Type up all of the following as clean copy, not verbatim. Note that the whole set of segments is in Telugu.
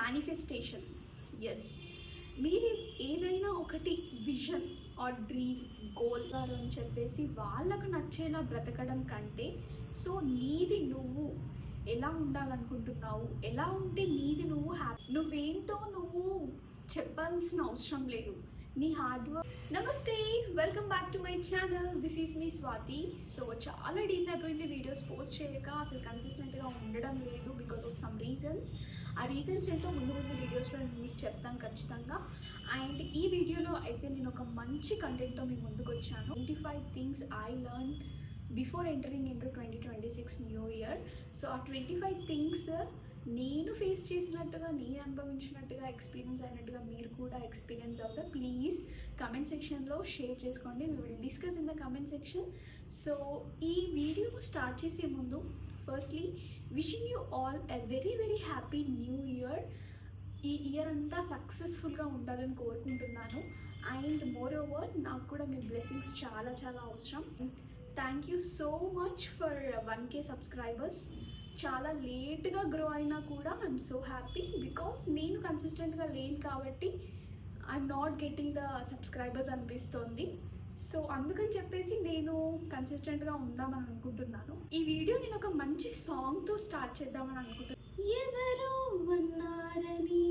మేనిఫెస్టేషన్. ఎస్, మీరు ఏదైనా ఒకటి విజన్ ఆర్ డ్రీమ్ గోల్ అని చెప్పేసి వాళ్ళకు నచ్చేలా బ్రతకడం కంటే, సో నీది నువ్వు ఎలా ఉండాలనుకుంటున్నావు, ఎలా ఉంటే నీది నువ్వు హ్యాపీ, నువ్వేంటో నువ్వు చెప్పాల్సిన అవసరం లేదు, నీ హార్డ్ వర్క్. నమస్తే, welcome back to my channel. This is me Swathi. So చాలా డేస్ అయిపోయింది వీడియోస్ పోస్ట్ చేయక, అసలు కన్సిస్టెంట్గా ఉండడం లేదు బికాస్ ఆఫ్ సమ్ రీజన్స్. ఆ రీజన్స్ ఏంటో ముందు వీడియోస్లో మీకు చెప్తాను ఖచ్చితంగా. అండ్ ఈ వీడియోలో అయితే నేను ఒక మంచి కంటెంట్తో మీ ముందుకు వచ్చాను. 25 things I learn before entering into 2026 new year. So ఆ 25 థింగ్స్ నేను ఫేస్ చేసినట్టుగా, నేను అనుభవించినట్టుగా, ఎక్స్పీరియన్స్ అయినట్టుగా మీరు కూడా ఎక్స్పీరియన్స్ అవుతారు. ప్లీజ్ కమెంట్ సెక్షన్లో షేర్ చేసుకోండి. We will discuss in the comment section. So ఈ వీడియో స్టార్ట్ చేసే ముందు firstly wishing you all a very very happy new year. ఈ ఇయర్ అంతా సక్సెస్ఫుల్గా ఉండాలని కోరుకుంటున్నాను. అండ్ మోర్ ఓవర్ నాకు కూడా మీ బ్లెస్సింగ్స్ చాలా చాలా అవసరం. Thank you so much for 1K subscribers. చాలా లేట్గా గ్రో అయినా కూడా ఐఎమ్ సో హ్యాపీ బికాస్ నేను కన్సిస్టెంట్గా లేను కాబట్టి I'm not getting the subscribers అనిపిస్తోంది. సో అందుకని చెప్పేసి నేను కన్సిస్టెంట్గా ఉందామని అనుకుంటున్నాను. ఈ వీడియో నేను ఒక మంచి సాంగ్తో స్టార్ట్ చేద్దామని అనుకుంటున్నాను. ఎవరు అన్నారని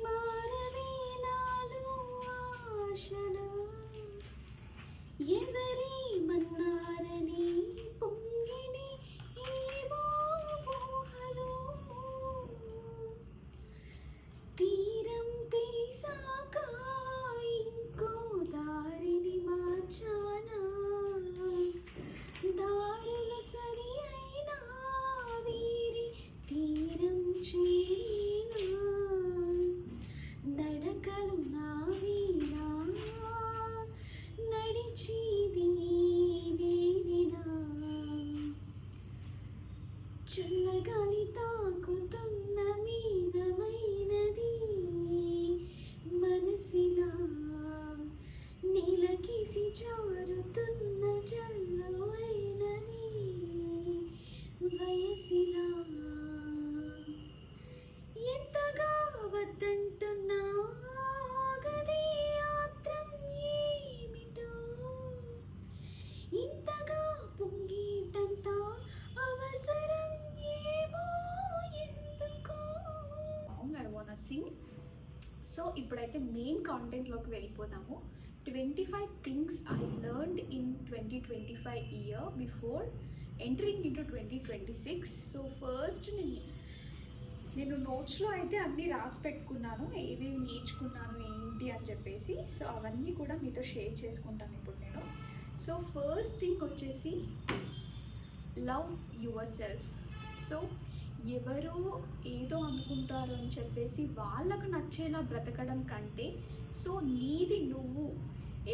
మారని నాలో ఆశలు, ఎవరి మన్నారని పొంగిని ఏమో ఊహలు, తీరం తెలిసాక ఇంకో దారిని మార్చానా, దారుల సరి అయినా వీరి తీరం చేరినా, నడకలు నావినా నడిచేది నేనేనా, చల్లగాలి తాకుతున్న మీదమైనది మనసిలా, నీలకేసి జారుతున్న జల్లువైనది వయసిలా, ఎంతగా వద్దంటున్నా ఆగదే ఆత్రం ఏమిటో, ఇంతగా పొంగేటంత అవసరం ఏమో ఎందుకో. I want Singh. సో ఇప్పుడైతే మెయిన్ కాంటెంట్లోకి వెళ్ళిపోదాము. 25 things I learned in 2025 year before entering into 2026. So first నేను నోట్స్లో అయితే అన్నీ రాసి పెట్టుకున్నాను, ఏవేవి నేర్చుకున్నాను ఏంటి అని చెప్పేసి. సో అవన్నీ కూడా మీతో షేర్ చేసుకుంటాను ఇప్పుడు నేను. సో ఫస్ట్ థింగ్ వచ్చేసి లవ్ యువర్ సెల్ఫ్. సో ఎవరో ఏదో అనుకుంటారు అని చెప్పేసి వాళ్ళకు నచ్చేలా బ్రతకడం కంటే, సో నీది నువ్వు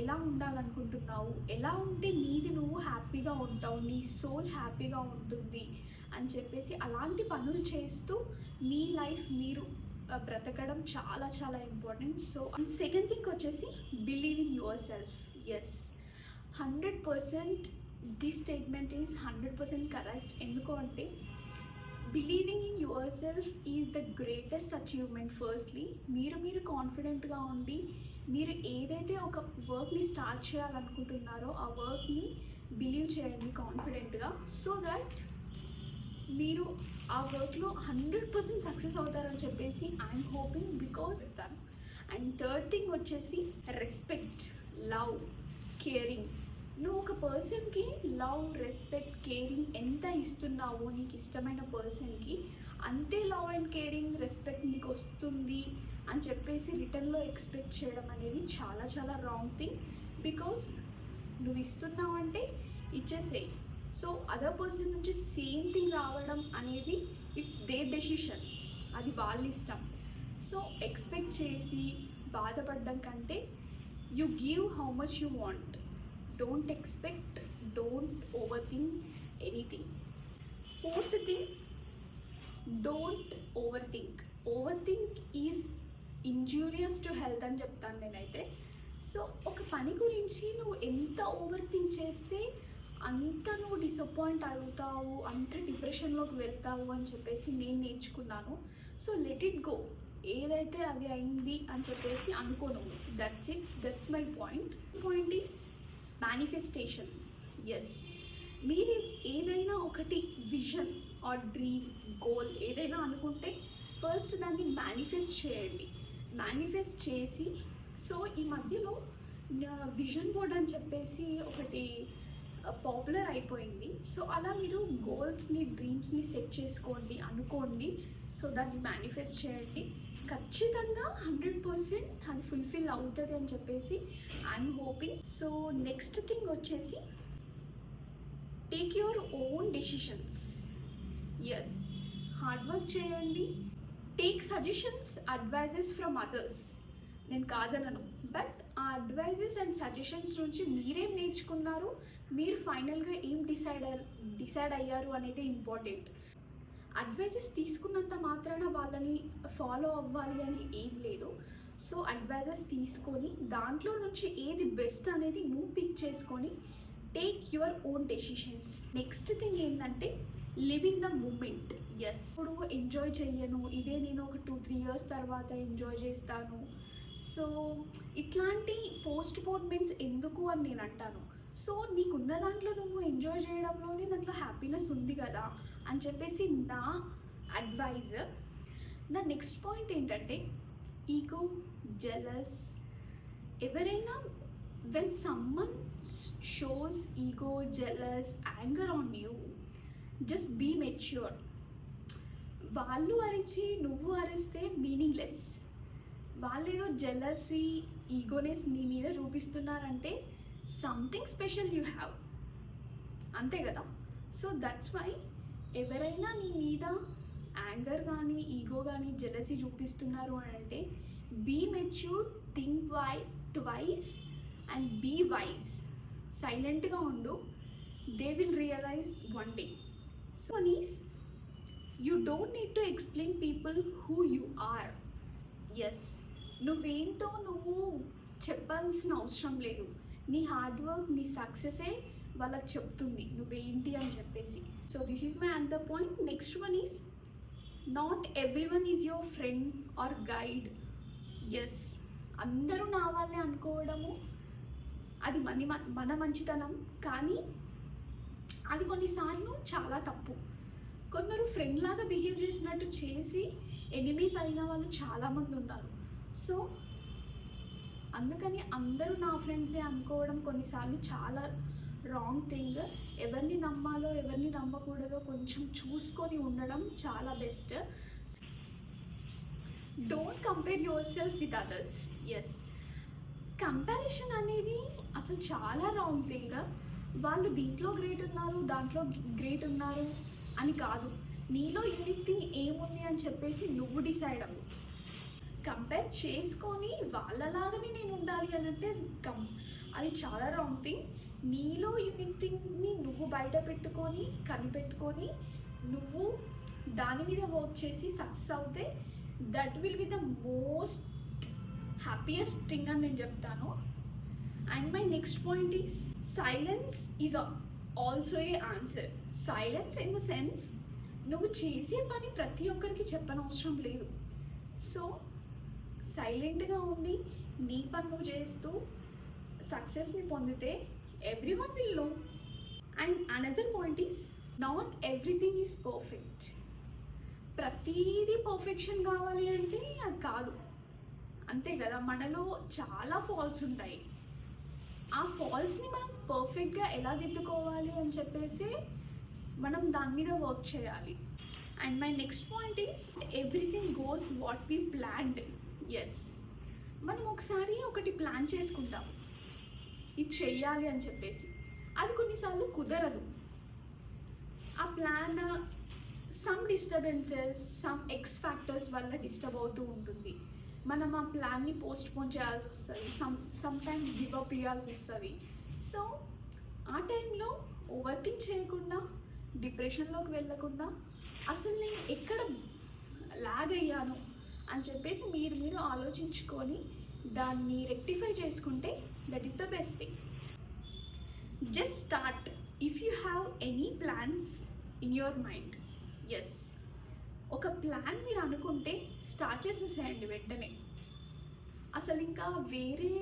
ఎలా ఉండాలనుకుంటున్నావు, ఎలా ఉంటే నీది నువ్వు హ్యాపీగా ఉంటావు, నీ సోల్ హ్యాపీగా ఉంటుంది అని చెప్పేసి అలాంటి పనులు చేస్తూ మీ లైఫ్ మీరు బ్రతకడం చాలా చాలా ఇంపార్టెంట్. సో సెకండ్ థింగ్ వచ్చేసి believe in yourself. Yes, 100% this statement is 100% correct. ఎందుకు అంటే believing in yourself is the greatest achievement. Firstly మీరు కాన్ఫిడెంట్గా ఉండి మీరు ఏదైతే ఒక వర్క్ని స్టార్ట్ చేయాలనుకుంటున్నారో ఆ వర్క్ని బిలీవ్ చేయండి కాన్ఫిడెంట్గా, సో దట్ మీరు ఆ వర్క్లో 100% సక్సెస్ అవుతారని చెప్పేసి ఐఎమ్ హోపింగ్ బికాజ్ చెప్తాను. అండ్ థర్డ్ థింగ్ వచ్చేసి రెస్పెక్ట్, లవ్, కేరింగ్. నువ్వు ఒక పర్సన్కి లవ్, రెస్పెక్ట్, కేరింగ్ ఎంత ఇస్తున్నావో నీకు ఇష్టమైన పర్సన్కి అంతే లవ్ అండ్ కేరింగ్, రెస్పెక్ట్ నీకు వస్తుంది అని చెప్పేసి రిటర్న్లో ఎక్స్పెక్ట్ చేయడం అనేది చాలా చాలా రాంగ్ థింగ్. బికాస్ నువ్వు ఇస్తున్నావు అంటే ఇచ్చేసేయి. సో అదర్ పర్సన్ నుంచి సేమ్ థింగ్ రావడం అనేది ఇట్స్ దేర్ డెసిషన్, అది వాళ్ళ ఇష్టం. సో ఎక్స్పెక్ట్ చేసి బాధపడడం కంటే you give how much you want. Don't expect, don't overthink anything. Fourth thing, don't overthink. Overthink is injurious to health అని చెప్తాను నేనైతే. సో ఒక పని గురించి నువ్వు ఎంత ఓవర్ థింక్ చేస్తే అంత నువ్వు డిసప్పాయింట్ అవుతావు, అంత డిప్రెషన్లోకి వెళ్తావు అని చెప్పేసి నేను నేర్చుకున్నాను. So let it go. ఏదైతే అది అయింది అని చెప్పేసి అనుకోను. That's it, that's my point is manifestation. Yes, మీరు ఏదైనా ఒకటి విజన్ ఆర్ డ్రీమ్ గోల్ ఏదైనా అనుకుంటే ఫస్ట్ దాన్ని మేనిఫెస్ట్ చేయండి. మేనిఫెస్ట్ చేసి, సో ఈ మధ్యలో విజన్ బోర్డ్ అని చెప్పేసి ఒకటి పాపులర్ అయిపోయింది. సో అలా మీరు గోల్స్ని డ్రీమ్స్ని సెట్ చేసుకోండి, అనుకోండి, సో దాన్ని మేనిఫెస్ట్ చేయండి. ఖచ్చితంగా 100% అది ఫుల్ఫిల్ అవుతుంది అని చెప్పేసి I'm hoping. So next thing వచ్చేసి take your own decisions. Yes, hard work చేయండి. Take suggestions, advices from others. నేను కాదనను, బట్ ఆ అడ్వైజెస్ అండ్ సజెషన్స్ నుంచి మీరేం నేర్చుకున్నారు, మీరు ఫైనల్గా ఏం డిసైడ్ అయ్యారు అనేది ఇంపార్టెంట్. అడ్వైజెస్ తీసుకున్నంత మాత్రాన వాళ్ళని ఫాలో అవ్వాలి అని ఏం లేదు. సో అడ్వైజెస్ తీసుకొని దాంట్లో నుంచి ఏది బెస్ట్ అనేది నువ్వు పిక్ చేసుకొని take your own decisions. Next thing ఏంటంటే live in the moment. Yes, ఇప్పుడు ఎంజాయ్ చెయ్యను, ఇదే నేను ఒక 2-3 years తర్వాత ఎంజాయ్ చేస్తాను. సో ఇట్లాంటి పోస్ట్పోన్మెంట్స్ ఎందుకు అని నేను అంటాను. సో నీకున్న దాంట్లో నువ్వు ఎంజాయ్ చేయడంలోనే దాంట్లో హ్యాపీనెస్ ఉంది కదా అని చెప్పేసి నా అడ్వైజ్. నా నెక్స్ట్ పాయింట్ ఏంటంటే ఈగో, జెలస్. ఎవరైనా when someone shows ego, jealous, anger on you, just be mature. వాళ్ళు అరిచి నువ్వు అరిస్తే మీనింగ్లెస్. వాళ్ళు ఏదో జెలసీ, ఈగోనెస్ నీ మీద చూపిస్తున్నారంటే సంథింగ్ స్పెషల్ యూ హ్యావ్, అంతే కదా. సో దట్స్ వై ఎవరైనా నీ మీద యాంగర్ కానీ ఈగో కానీ జెలసీ చూపిస్తున్నారు అని అంటే be mature, think twice and be wise. సైలెంట్గా ఉండు, they will realise one day. So నీస్ you don't need to explain people who you are. Yes, నువ్వేంటో నువ్వు చెప్పాల్సిన అవసరం లేదు. నీ హార్డ్ వర్క్, నీ సక్సెసే వాళ్ళకి చెప్తుంది నువ్వేంటి అని చెప్పేసి. So this is my another point. Next one is not everyone is your friend or guide. Yes, అందరూ నా వాళ్ళే అనుకోవడము అది మన మంచితనం, కానీ అది కొన్నిసార్లు చాలా తప్పు. కొందరు ఫ్రెండ్ లాగా బిహేవ్ చేసినట్టు చేసి ఎనిమీస్ అయిన వాళ్ళు చాలామంది ఉన్నారు. సో అందుకని అందరూ నా ఫ్రెండ్సే అనుకోవడం కొన్నిసార్లు చాలా రాంగ్ థింగ్. ఎవరిని నమ్మాలో ఎవరిని నమ్మకూడదో కొంచెం చూసుకొని ఉండడం చాలా best. Don't compare yourself with others. Yes, comparison అనేది అసలు చాలా రాంగ్ థింగ్. వాళ్ళు దీంట్లో గ్రేట్ ఉన్నారు, దాంట్లో గ్రేట్ ఉన్నారు అని కాదు. నీలో యూనిక్ థింగ్ ఏముంది అని చెప్పేసి నువ్వు డిసైడ్ అవ్వు. కంపేర్ చేసుకొని వాళ్ళలాగానే నేను ఉండాలి అని అంటే అది చాలా రాంగ్ థింగ్. నీలో యూనిక్ థింగ్ని నువ్వు బయట పెట్టుకొని కనిపెట్టుకొని నువ్వు దాని మీద వర్క్ చేసి సక్సెస్ అవుతే that will be the most happiest thing అని నేను చెప్తాను. And my next point is silence is also a answer. Silence in the sense నువ్వు చేసే పని ప్రతి ఒక్కరికి చెప్పనవసరం లేదు. సో సైలెంట్గా ఉండి నీ పని నువ్వు చేస్తూ సక్సెస్ని పొందితే everyone will know. And another point is not everything is perfect. ప్రతీది పర్ఫెక్షన్ కావాలి అంటే అది కాదు, అంతే కదా. మనలో చాలా ఫాల్స్ ఉంటాయి. ఆ ఫాల్స్ని మనం పర్ఫెక్ట్గా ఎలా దిద్దుకోవాలి అని చెప్పేసి మనం దాని మీద వర్క్ చేయాలి. And my next point is everything goes what we planned. Yes, మనం ఒకసారి ఒకటి ప్లాన్ చేసుకుంటాం ఇది చెయ్యాలి అని చెప్పేసి, అది కొన్నిసార్లు కుదరదు. ఆ plan some disturbances, some X factors వల్ల డిస్టర్బ్ అవుతూ ఉంటుంది. మనం ఆ ప్లాన్ని పోస్ట్పోన్ చేయాల్సి వస్తుంది, సమ్ టైమ్స్ గివ్ అప్ ఇవ్వాల్సి వస్తుంది. సో ఆ టైంలో ఓవర్ థింక్ చేయకుండా, డిప్రెషన్లోకి వెళ్ళకుండా అసలు నేను ఎక్కడ లాగ్ అయ్యాను అని చెప్పేసి మీరు ఆలోచించుకొని దాన్ని రెక్టిఫై చేసుకుంటే that is the best thing. Just start if you have any plans in your mind. Yes, ఒక ప్లాన్ మీరు అనుకుంటే స్టార్ట్ చేసేసేయండి వెంటనే. అసలు ఇంకా వేరే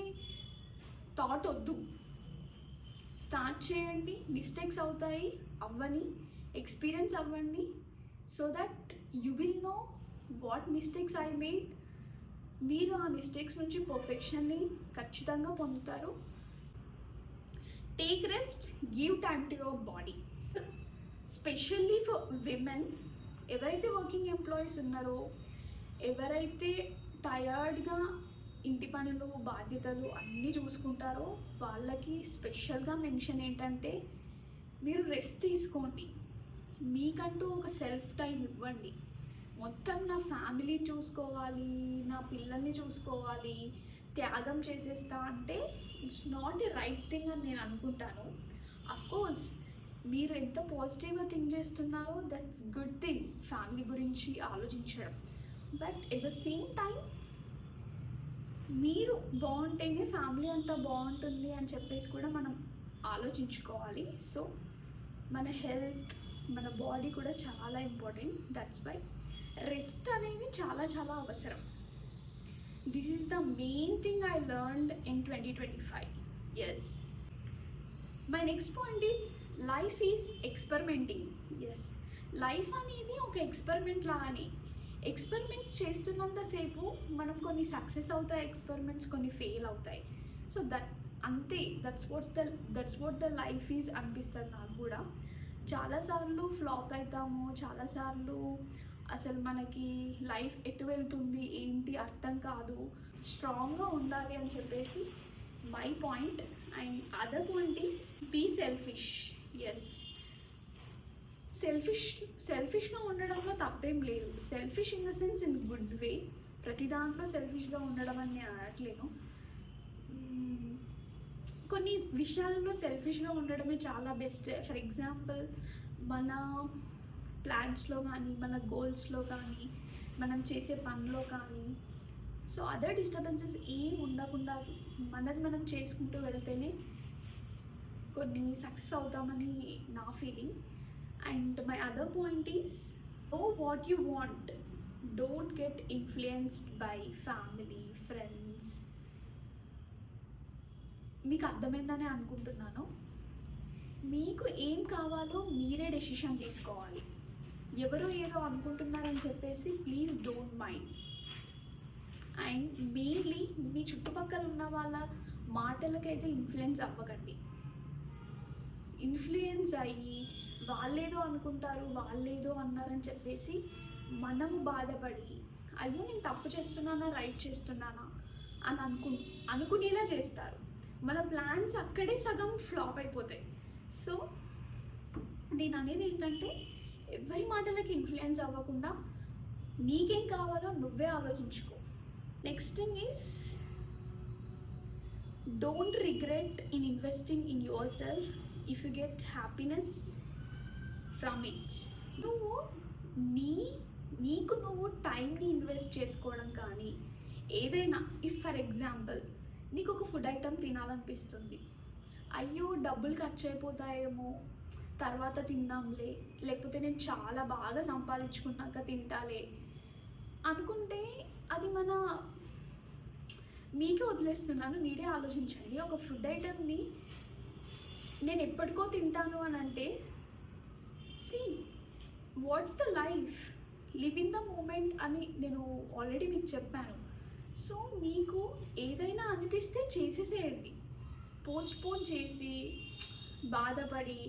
థాట్ వద్దు. స్టార్ట్ చేయండి. మిస్టేక్స్ అవుతాయి, అవ్వని, ఎక్స్పీరియన్స్ అవ్వండి. So that you will know what mistakes I made. మీరు ఆ మిస్టేక్స్ నుంచి పర్ఫెక్షన్ని ఖచ్చితంగా పొందుతారు. Take rest, give time to your body. Specially for women, ఎవరైతే వర్కింగ్ ఎంప్లాయీస్ ఉన్నారో, ఎవరైతే టయర్డ్గా ఇంటి పనులు బాధ్యతలు అన్నీ చూసుకుంటారో వాళ్ళకి స్పెషల్గా మెన్షన్ ఏంటంటే మీరు రెస్ట్ తీసుకోండి. మీకంటూ ఒక సెల్ఫ్ టైం ఇవ్వండి. మొత్తం నా ఫ్యామిలీని చూసుకోవాలి, నా పిల్లల్ని చూసుకోవాలి, త్యాగం చేసేస్తా అంటే it's not a right thing అని నేను అనుకుంటాను. అఫ్కోర్స్ మీరు ఎంత పాజిటివ్గా థింక్ చేస్తున్నారో దట్స్ గుడ్ థింగ్, ఫ్యామిలీ గురించి ఆలోచించడం. But at the same time మీరు బాగుంటేనే ఫ్యామిలీ అంతా బాగుంటుంది అని చెప్పేసి కూడా మనం ఆలోచించుకోవాలి. సో మన హెల్త్, మన బాడీ కూడా చాలా ఇంపార్టెంట్. దట్స్ వై రెస్ట్ అనేది చాలా చాలా అవసరం. This is the main thing I learned in 2025. Yes, my next point is life is experimenting. Yes, life అనేది ఒక ఎక్స్పెరిమెంట్ లాగానే. ఎక్స్పెరిమెంట్స్ చేస్తున్నంతసేపు మనం కొన్ని సక్సెస్ అవుతాయి ఎక్స్పెరిమెంట్స్, కొన్ని ఫెయిల్ అవుతాయి. సో అంతే, that's what the life is అనిపిస్తుంది నాకు కూడా. చాలాసార్లు ఫ్లాప్ అవుతాము, చాలాసార్లు అసలు మనకి లైఫ్ ఎటు వెళ్తుంది ఏంటి అర్థం కాదు. స్ట్రాంగ్గా ఉండాలి అని చెప్పేసి my point. And other point is be selfish. Yes, సెల్ఫిష్గా ఉండడంలో తప్పేం లేదు. Selfish in the sense in good way. ప్రతి దాంట్లో సెల్ఫిష్గా ఉండడం అని నేను అనట్లేను. కొన్ని విషయాలలో సెల్ఫిష్గా ఉండడమే చాలా బెస్ట్. ఫర్ ఎగ్జాంపుల్ మన ప్లాన్స్లో కానీ, మన గోల్స్లో కానీ, మనం చేసే పనిలో కానీ. సో అదర్ డిస్టర్బెన్సెస్ ఏం ఉండకుండా మనది మనం చేసుకుంటూ వెళ్తేనే కొన్ని సక్సెస్ అవుతామని నా feeling. And my other point is, know what you want. Don't get influenced by family, friends. మీకు అర్థమైందని అనుకుంటున్నాను. మీకు ఏం కావాలో మీరే డెసిషన్ తీసుకోవాలి. ఎవరో ఏదో అనుకుంటున్నారని చెప్పేసి please don't mind. And mainly మీ చుట్టుపక్కల ఉన్న వాళ్ళ మాటలకైతే ఇన్ఫ్లుయెన్స్ అవ్వకండి. ఇన్ఫ్లుయెన్స్ అయ్యి వాళ్ళేదో అనుకుంటారు, వాళ్ళేదో అన్నారని చెప్పేసి మనము బాధపడి అయ్యో నేను తప్పు చేస్తున్నానా రైట్ చేస్తున్నానా అని అనుకునేలా చేస్తారు. మన ప్లాన్స్ అక్కడే సగం ఫ్లాప్ అయిపోతాయి. సో నేను అనేది ఏంటంటే ఎవరి మాటలకి ఇన్ఫ్లుయెన్స్ అవ్వకుండా నీకేం కావాలో నువ్వే ఆలోచించుకో. Next thing is don't regret in investing in your self if you get happiness from it. నువ్వు నీకు నువ్వు టైంని ఇన్వెస్ట్ చేసుకోవడం కానీ ఏదైనా, ఇఫ్ ఫర్ ఎగ్జాంపుల్ నీకు ఒక ఫుడ్ ఐటమ్ తినాలనిపిస్తుంది, అయ్యో డబ్బులు ఖర్చు అయిపోతాయేమో తర్వాత తిందాంలే, లేకపోతే నేను చాలా బాగా సంపాదించుకున్నాక తింటాలే అనుకుంటే అది మీకే వదిలేస్తున్నాను. మీరే ఆలోచించండి. ఒక ఫుడ్ ఐటమ్ని నేను ఎప్పటికో తింటాను అని అంటే what's the life, live in the moment అని నేను ఆల్రెడీ మీకు చెప్పాను. సో మీకు ఏదైనా అనిపిస్తే చేసేసేయండి. పోస్ట్పోన్ చేసి బాధపడి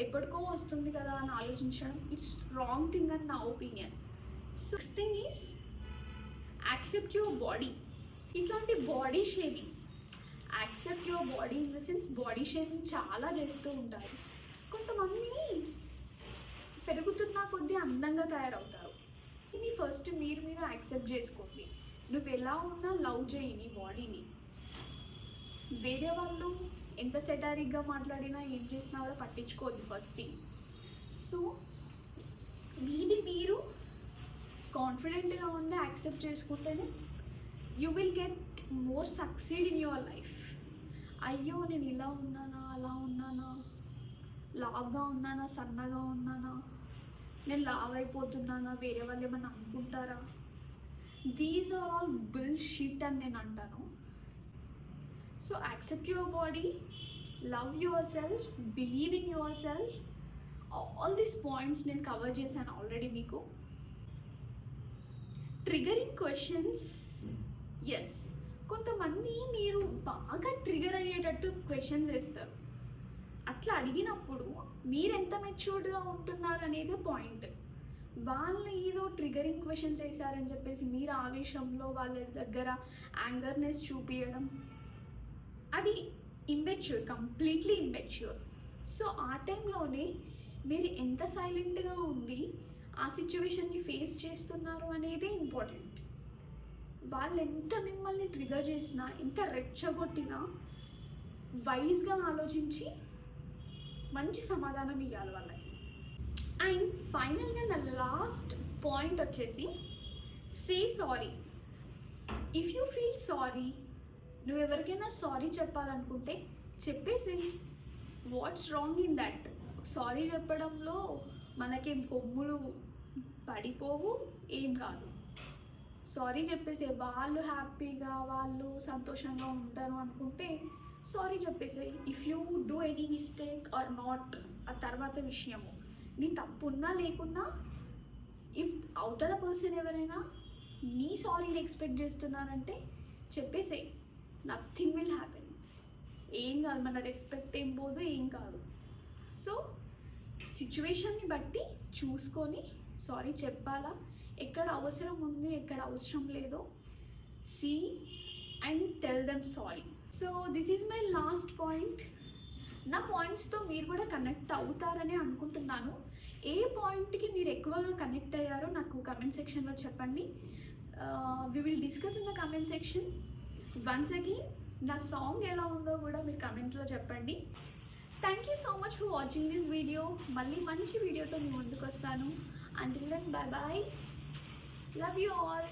ఎప్పటికో వస్తుంది కదా అని ఆలోచించడం ఇట్స్ రాంగ్ థింగ్ అని నా opinion. So next thing is accept your body. ఇట్లాంటి body shaming, accept your body in the sense body shaming చాలా చేస్తూ ఉంటారు. కొంతమంది పెరుగుతున్న కొద్దీ అందంగా తయారవుతారు. ఇది ఫస్ట్ మీరు యాక్సెప్ట్ చేసుకోండి. నువ్వు ఎలా ఉన్నా లవ్ చేయి నీ బాడీని. వేరే వాళ్ళు ఎంత సెటారిక్గా మాట్లాడినా ఏం చేసినా కూడా పట్టించుకోవద్దు ఫస్ట్ థింగ్. సో మీరు కాన్ఫిడెంట్గా ఉండి యాక్సెప్ట్ చేసుకుంటేనే you will get more succeed in your life. అయ్యో నేను ఇలా ఉన్నానా, అలా ఉన్నానా, లావుగా ఉన్నానా, సన్నగా ఉన్నానా, నేను లావ్ అయిపోతున్నానా, వేరే వాళ్ళు ఏమన్నా అనుకుంటారా, దీస్ ఆర్ ఆల్ బుల్షిట్ అని నేను అంటాను. So accept your body, love your self, believe in your self. All these points నేను కవర్ చేశాను ఆల్రెడీ మీకు. ట్రిగరింగ్ క్వశ్చన్స్, ఎస్, కొంతమంది మీరు బాగా ట్రిగర్ అయ్యేటట్టు క్వశ్చన్స్ వేస్తారు. అట్లా అడిగినప్పుడు మీరు ఎంత మెచ్యూర్డ్గా ఉంటున్నారు అనేది పాయింట్. వాళ్ళు ఏదో ట్రిగరింగ్ క్వశ్చన్స్ వేసారని చెప్పేసి మీరు ఆవేశంలో వాళ్ళ దగ్గర యాంగర్నెస్ చూపించడం, అది ఇంమెచ్యూర్, కంప్లీట్లీ ఇంమెచ్యూర్. సో ఆ టైంలోనే మీరు ఎంత సైలెంట్గా ఉండి ఆ సిచ్యువేషన్ని ఫేస్ చేస్తున్నారు అనేది ఇంపార్టెంట్. వాళ్ళు ఎంత మిమ్మల్ని ట్రిగర్ చేసినా, ఎంత రెచ్చగొట్టినా వైజ్గా ఆలోచించి మంచి సమాధానం ఇవ్వాలి వాళ్ళకి. అండ్ ఫైనల్గా నా లాస్ట్ పాయింట్ వచ్చేసి say sorry. If you feel sorry, నువ్వు ఎవరికైనా సారీ చెప్పాలనుకుంటే చెప్పేసి. What's wrong in that? Sorry చెప్పడంలో మనకేం కొమ్ములు పడిపోవు, ఏం కాదు. సారీ చెప్పేసే, వాళ్ళు హ్యాపీగా వాళ్ళు సంతోషంగా ఉంటారు అనుకుంటే సారీ చెప్పేసాయి. If you do any mistake or not, ఆ తర్వాత విషయము. నీ తప్పు ఉన్నా లేకున్నా, ఇఫ్ అవతల పర్సన్ ఎవరైనా నీ సారీని ఎక్స్పెక్ట్ చేస్తున్నారంటే చెప్పేసాయి. Nothing will happen. ఏం కాదు, మన రెస్పెక్ట్ ఏం పోదు, ఏం కాదు. సో సిచ్యువేషన్ని బట్టి చూసుకొని సారీ చెప్పాలా, ఎక్కడ అవసరం ఉంది, ఎక్కడ అవసరం లేదో see and tell them sorry. So this is my last point. నా పాయింట్స్తో మీరు కూడా కనెక్ట్ అవుతారని అనుకుంటున్నాను. ఏ పాయింట్కి మీరు ఎక్కువగా కనెక్ట్ అయ్యారో నాకు కమెంట్ సెక్షన్లో చెప్పండి. We will discuss in the comment section. Once again నా సాంగ్ ఎలా ఉందో కూడా మీరు కమెంట్లో చెప్పండి. Thank you so much for watching this video. మళ్ళీ మంచి వీడియోతో మీ ముందుకు వస్తాను. Until then, bye bye. Love you all.